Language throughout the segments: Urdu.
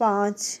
5।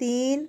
3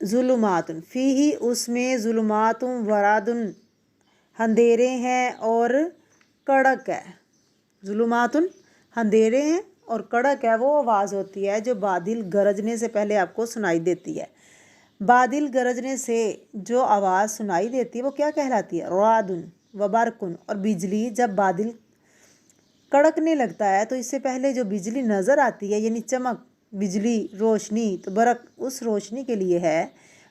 ظلماتن فیہی اس میں ظلماتن ورادن اندھیرے ہیں اور کڑک ہے. ظلماتن اندھیرے ہیں اور کڑک ہے وہ آواز ہوتی ہے جو بادل گرجنے سے پہلے آپ کو سنائی دیتی ہے. بادل گرجنے سے جو آواز سنائی دیتی ہے وہ کیا کہلاتی ہے؟ رعدن و برقن. اور بجلی جب بادل کڑکنے لگتا ہے تو اس سے پہلے جو بجلی نظر آتی ہے یعنی چمک بجلی روشنی، تو برق اس روشنی کے لیے ہے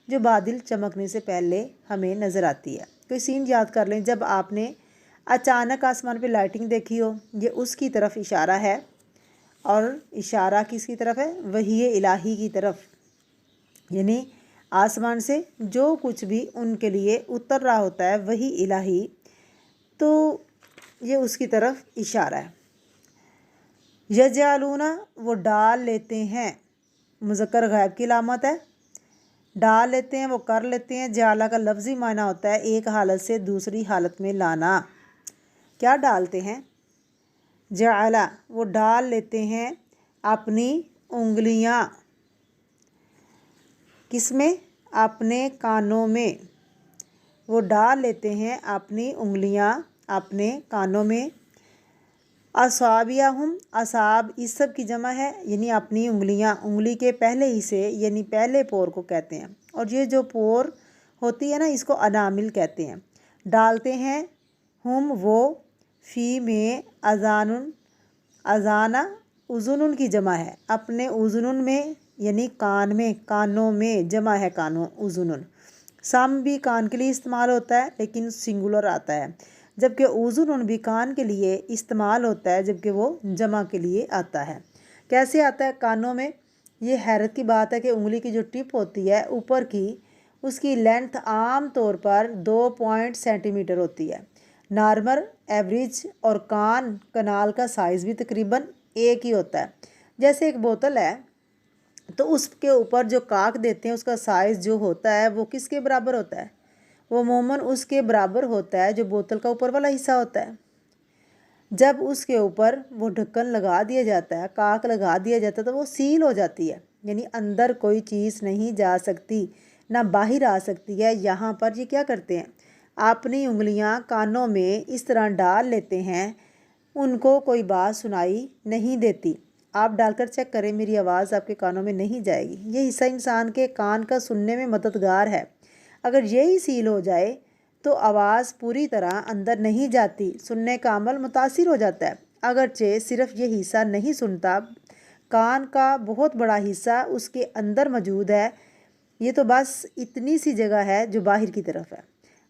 جو بادل چمکنے سے پہلے ہمیں نظر آتی ہے. کوئی سین یاد کر لیں جب آپ نے اچانک آسمان پہ لائٹنگ دیکھی ہو، یہ اس کی طرف اشارہ ہے. اور اشارہ کس کی طرف ہے؟ وحی الہی کی طرف. یعنی آسمان سے جو کچھ بھی ان کے لیے اتر رہا ہوتا ہے وحی الہی، تو یہ اس کی طرف اشارہ ہے. یجعلون وہ ڈال لیتے ہیں، مذکر غائب کی علامت ہے. ڈال لیتے ہیں، وہ کر لیتے ہیں. جعلہ کا لفظی معنی ہوتا ہے ایک حالت سے دوسری حالت میں لانا. کیا ڈالتے ہیں؟ جعلہ وہ ڈال لیتے ہیں اپنی انگلیاں. کس میں؟ اپنے کانوں میں. وہ ڈال لیتے ہیں اپنی انگلیاں اپنے کانوں میں. اصابعہم، اصاب اس سب کی جمع ہے یعنی اپنی انگلیاں. انگلی کے پہلے حصے یعنی پہلے پور کو کہتے ہیں. اور یہ جو پور ہوتی ہے نا اس کو انامل کہتے ہیں. ڈالتے ہیں ہم وہ، فی میں، اذان، اذانہ اذن کی جمع ہے. اپنے اذن میں یعنی کان میں، کانوں میں جمع ہے کانوں، اذن. سم بھی کان کے لیے استعمال ہوتا ہے لیکن سنگولر آتا ہے، جبکہ اذن بھی کان کے لیے استعمال ہوتا ہے جبکہ وہ جمع کے لیے آتا ہے. کیسے آتا ہے کانوں میں؟ یہ حیرت کی بات ہے کہ انگلی کی جو ٹپ ہوتی ہے اوپر کی، اس کی لینتھ عام طور پر 2 سینٹی میٹر ہوتی ہے نارمل ایوریج، اور کان کنال کا سائز بھی تقریباً ایک ہی ہوتا ہے. جیسے ایک بوتل ہے تو اس کے اوپر جو کاک دیتے ہیں اس کا سائز جو ہوتا ہے وہ کس کے برابر ہوتا ہے؟ وہ عموماً اس کے برابر ہوتا ہے جو بوتل کا اوپر والا حصہ ہوتا ہے. جب اس کے اوپر وہ ڈھکن لگا دیا جاتا ہے، کاک لگا دیا جاتا ہے، تو وہ سیل ہو جاتی ہے یعنی اندر کوئی چیز نہیں جا سکتی نہ باہر آ سکتی ہے. یہاں پر یہ کیا کرتے ہیں؟ اپنی انگلیاں کانوں میں اس طرح ڈال لیتے ہیں، ان کو کوئی بات سنائی نہیں دیتی. آپ ڈال کر چیک کریں، میری آواز آپ کے کانوں میں نہیں جائے گی. یہ حصہ انسان کے کان کا سننے میں مددگار ہے. اگر یہی سیل ہو جائے تو آواز پوری طرح اندر نہیں جاتی، سننے کا عمل متاثر ہو جاتا ہے. اگرچہ صرف یہ حصہ نہیں سنتا، کان کا بہت بڑا حصہ اس کے اندر موجود ہے. یہ تو بس اتنی سی جگہ ہے جو باہر کی طرف ہے،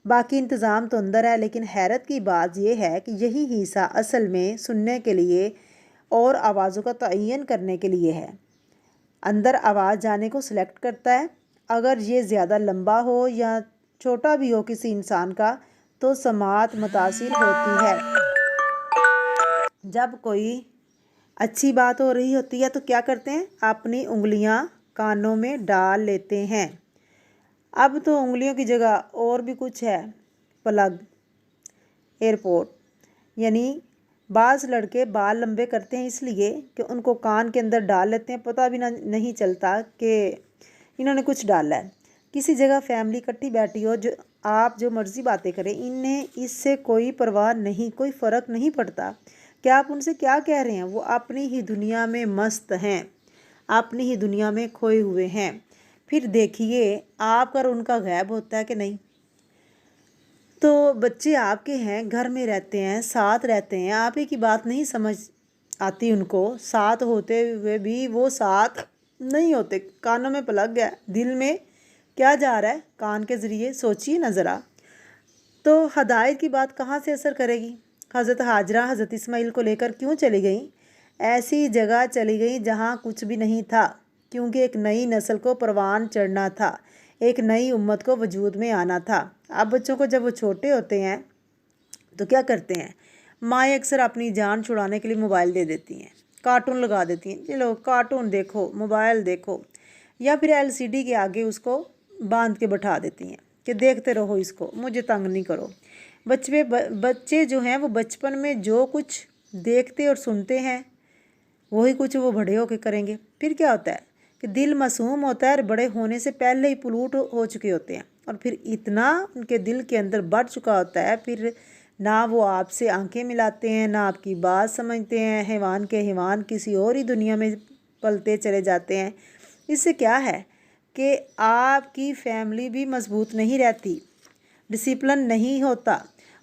باقی انتظام تو اندر ہے. لیکن حیرت کی بات یہ ہے کہ یہی حصہ اصل میں سننے کے لیے اور آوازوں کا تعین کرنے کے لیے ہے. اندر آواز جانے کو سلیکٹ کرتا ہے. اگر یہ زیادہ لمبا ہو یا چھوٹا بھی ہو کسی انسان کا تو سماعت متاثر ہوتی ہے. جب کوئی اچھی بات ہو رہی ہوتی ہے تو کیا کرتے ہیں؟ اپنی انگلیاں کانوں میں ڈال لیتے ہیں. اب تو انگلیوں کی جگہ اور بھی کچھ ہے، پلگ، ایئرپورٹ. یعنی بعض لڑکے بال لمبے کرتے ہیں اس لیے کہ ان کو کان کے اندر ڈال لیتے ہیں، پتہ بھی نہیں چلتا کہ انہوں نے کچھ ڈالا ہے. کسی جگہ فیملی اکٹھی بیٹھی ہو، جو آپ جو مرضی باتیں کریں، انہیں اس سے کوئی پرواہ نہیں، کوئی فرق نہیں پڑتا کہ آپ ان سے کیا کہہ رہے ہیں. وہ اپنی ہی دنیا میں مست ہیں، اپنی ہی دنیا میں کھوئے ہوئے ہیں. پھر دیکھیے آپ کا اور ان کا غائب ہوتا ہے کہ نہیں. تو بچے آپ کے ہیں، گھر میں رہتے ہیں، ساتھ رہتے ہیں، آپ ہی کی بات نہیں سمجھ آتی ان کو، ساتھ ہوتے ہوئے بھی وہ ساتھ نہیں ہوتے. کانوں میں پلگ ہے، دل میں کیا جا رہا ہے؟ کان کے ذریعے. سوچیے نا ذرا. تو ہدایت کی بات کہاں سے اثر کرے گی؟ حضرت ہاجرہ حضرت اسماعیل کو لے کر کیوں چلی گئیں؟ ایسی جگہ چلی گئیں جہاں کچھ بھی نہیں تھا، کیونکہ ایک نئی نسل کو پروان چڑھنا تھا، ایک نئی امت کو وجود میں آنا تھا. اب بچوں کو جب وہ چھوٹے ہوتے ہیں تو کیا کرتے ہیں؟ مائیں اکثر اپنی جان چھڑانے کے لیے موبائل دے دیتی ہیں، کارٹون لگا دیتی ہیں، چلو کارٹون دیکھو، موبائل دیکھو، یا پھر LCD کے آگے اس کو باندھ کے بٹھا دیتی ہیں کہ دیکھتے رہو اس کو، مجھے تنگ نہیں کرو. بچے جو ہیں وہ بچپن میں جو کچھ دیکھتے اور سنتے ہیں وہی کچھ وہ بڑے ہو کے کریں گے. پھر کیا ہوتا ہے؟ کہ دل معصوم ہوتا ہے اور بڑے ہونے سے پہلے ہی پلوٹ ہو چکے ہوتے ہیں، اور پھر اتنا ان کے دل کے اندر بڑھ چکا ہوتا ہے، پھر نہ وہ آپ سے آنکھیں ملاتے ہیں، نہ آپ کی بات سمجھتے ہیں، حیوان کے حیوان کسی اور ہی دنیا میں پلتے چلے جاتے ہیں۔ اس سے کیا ہے کہ آپ کی فیملی بھی مضبوط نہیں رہتی، ڈسپلن نہیں ہوتا،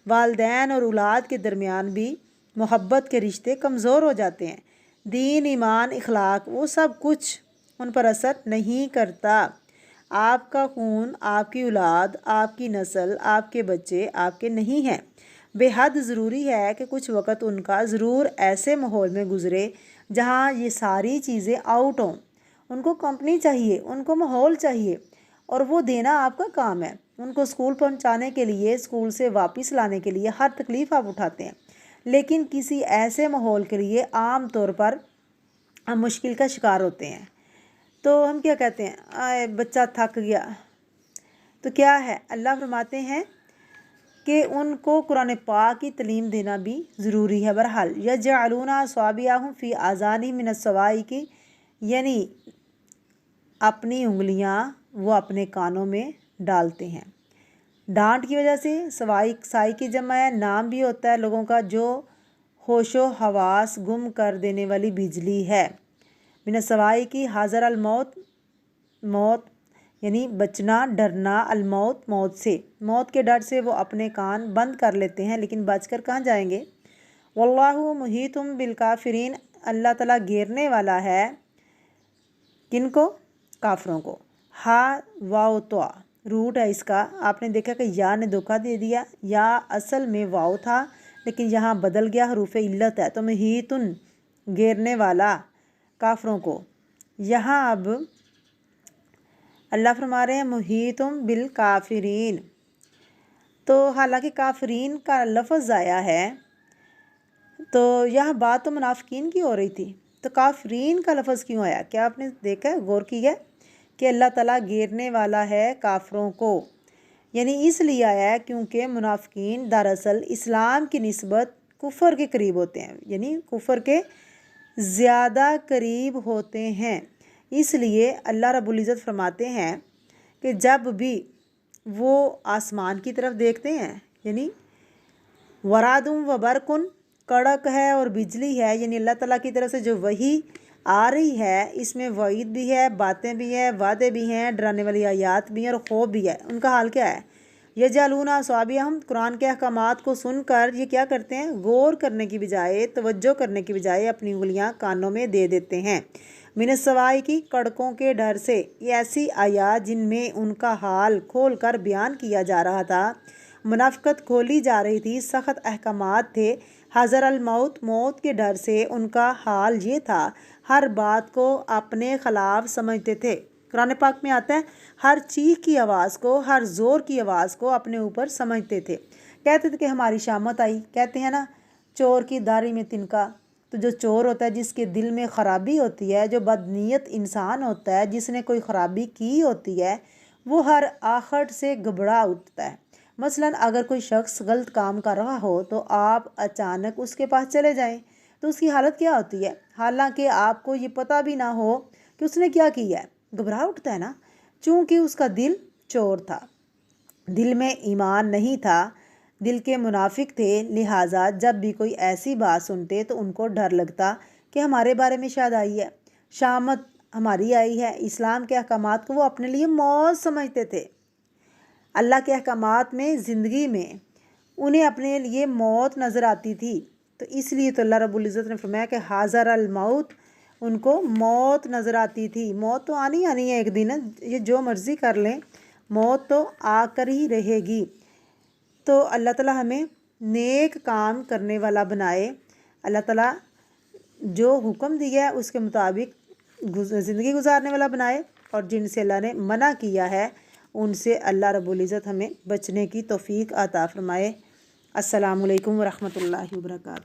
والدین اور اولاد کے درمیان بھی محبت کے رشتے کمزور ہو جاتے ہیں، دین، ایمان، اخلاق وہ سب کچھ ان پر اثر نہیں کرتا۔ آپ کا خون، آپ کی اولاد، آپ کی نسل، آپ کے بچے آپ کے نہیں ہیں۔ بے حد ضروری ہے کہ کچھ وقت ان کا ضرور ایسے ماحول میں گزرے جہاں یہ ساری چیزیں آؤٹ ہوں۔ ان کو کمپنی چاہیے، ان کو ماحول چاہیے، اور وہ دینا آپ کا کام ہے۔ ان کو اسکول پہنچانے کے لیے، اسکول سے واپس لانے کے لیے ہر تکلیف آپ اٹھاتے ہیں، لیکن کسی ایسے ماحول کے لیے عام طور پر ہم مشکل کا شکار ہوتے ہیں۔ تو ہم کیا کہتے ہیں، آئے بچہ تھک گیا، تو کیا ہے، اللہ فرماتے ہیں کہ ان کو قرآن پاک کی تعلیم دینا بھی ضروری ہے۔ بہرحال یجعلون اصابعہم فی آذانہم من الصواعق، یعنی اپنی انگلیاں وہ اپنے کانوں میں ڈالتے ہیں ڈانٹ کی وجہ سے۔ صواعق سائی کی جمع ہے، نام بھی ہوتا ہے لوگوں کا جو ہوش و حواس گم کر دینے والی بجلی ہے۔ من الصواعق حاضر الموت، موت یعنی بچنا، ڈرنا، الموت موت سے، موت کے ڈر سے وہ اپنے کان بند کر لیتے ہیں، لیکن بچ کر کہاں جائیں گے۔ واللہ محیط بالکافرین، اللہ تعالیٰ گھیرنے والا ہے کن کو؟ کافروں کو۔ ہا واو توا روٹ ہے اس کا، آپ نے دیکھا کہ یا نے دھوکہ دے دیا، یا اصل میں واو تھا لیکن یہاں بدل گیا، حروف علت ہے، تو محیطن گھیرنے والا کافروں کو۔ یہاں اب اللہ فرما رہے ہیں محیطم بالکافرین، تو حالانکہ کافرین کا لفظ آیا ہے تو یہاں بات تو منافقین کی ہو رہی تھی، تو کافرین کا لفظ کیوں آیا؟ کیا آپ نے دیکھا ہے، غور کیا کہ اللہ تعالیٰ گھیرنے والا ہے کافروں کو؟ یعنی اس لیے آیا ہے کیونکہ منافقین دراصل اسلام کی نسبت کفر کے قریب ہوتے ہیں، یعنی کفر کے زیادہ قریب ہوتے ہیں۔ اس لیے اللہ رب العزت فرماتے ہیں کہ جب بھی وہ آسمان کی طرف دیکھتے ہیں، یعنی ورادم و برکن، کڑک ہے اور بجلی ہے، یعنی اللہ تعالیٰ کی طرف سے جو وحی آ رہی ہے، اس میں وعید بھی ہے، باتیں بھی ہیں، وعدے بھی ہیں، ڈرانے والی آیات بھی ہیں اور خوف بھی ہے۔ ان کا حال کیا ہے؟ یجعلون اصابعہم، قرآن کے احکامات کو سن کر یہ کیا کرتے ہیں؟ غور کرنے کی بجائے، توجہ کرنے کی بجائے اپنی انگلیاں کانوں میں دے دیتے ہیں۔ من الصواعق، کڑکوں کے ڈر سے۔ یہ ایسی آیات جن میں ان کا حال کھول کر بیان کیا جا رہا تھا، منافقت کھولی جا رہی تھی، سخت احکامات تھے۔ حذر الموت، موت کے ڈر سے ان کا حال یہ تھا، ہر بات کو اپنے خلاف سمجھتے تھے۔ قرآن پاک میں آتا ہے ہر چیخ کی آواز کو، ہر زور کی آواز کو اپنے اوپر سمجھتے تھے۔ کہتے تھے کہ ہماری شامت آئی، کہتے ہیں نا چور کی داڑھی میں تنکا، تو جو چور ہوتا ہے جس کے دل میں خرابی ہوتی ہے، جو بدنیت انسان ہوتا ہے، جس نے کوئی خرابی کی ہوتی ہے، وہ ہر آخٹ سے گھبرا اٹھتا ہے۔ مثلاً اگر کوئی شخص غلط کام کر رہا ہو تو آپ اچانک اس کے پاس چلے جائیں تو اس کی حالت کیا ہوتی ہے؟ حالانکہ آپ کو یہ پتہ بھی نہ ہو کہ اس نے کیا کیا ہے، گھبرا اٹھتا ہے نا، چونکہ اس کا دل چور تھا، دل میں ایمان نہیں تھا، دل کے منافق تھے، لہٰذا جب بھی کوئی ایسی بات سنتے تو ان کو ڈر لگتا کہ ہمارے بارے میں شاید آئی ہے، شامت ہماری آئی ہے۔ اسلام کے احکامات کو وہ اپنے لیے موت سمجھتے تھے، اللہ کے احکامات میں، زندگی میں انہیں اپنے لیے موت نظر آتی تھی، تو اس لیے تو اللہ رب العزت نے فرمایا کہ حاضر الموت، ان کو موت نظر آتی تھی۔ موت تو آنی ہے ایک دن، یہ جو مرضی کر لیں، موت تو آ کر ہی رہے گی۔ تو اللہ تعالیٰ ہمیں نیک کام کرنے والا بنائے، اللہ تعالیٰ جو حکم دیا ہے اس کے مطابق زندگی گزارنے والا بنائے، اور جن سے اللہ نے منع کیا ہے ان سے اللہ رب العزت ہمیں بچنے کی توفیق عطا فرمائے۔ السلام علیکم ورحمۃ اللہ وبرکاتہ۔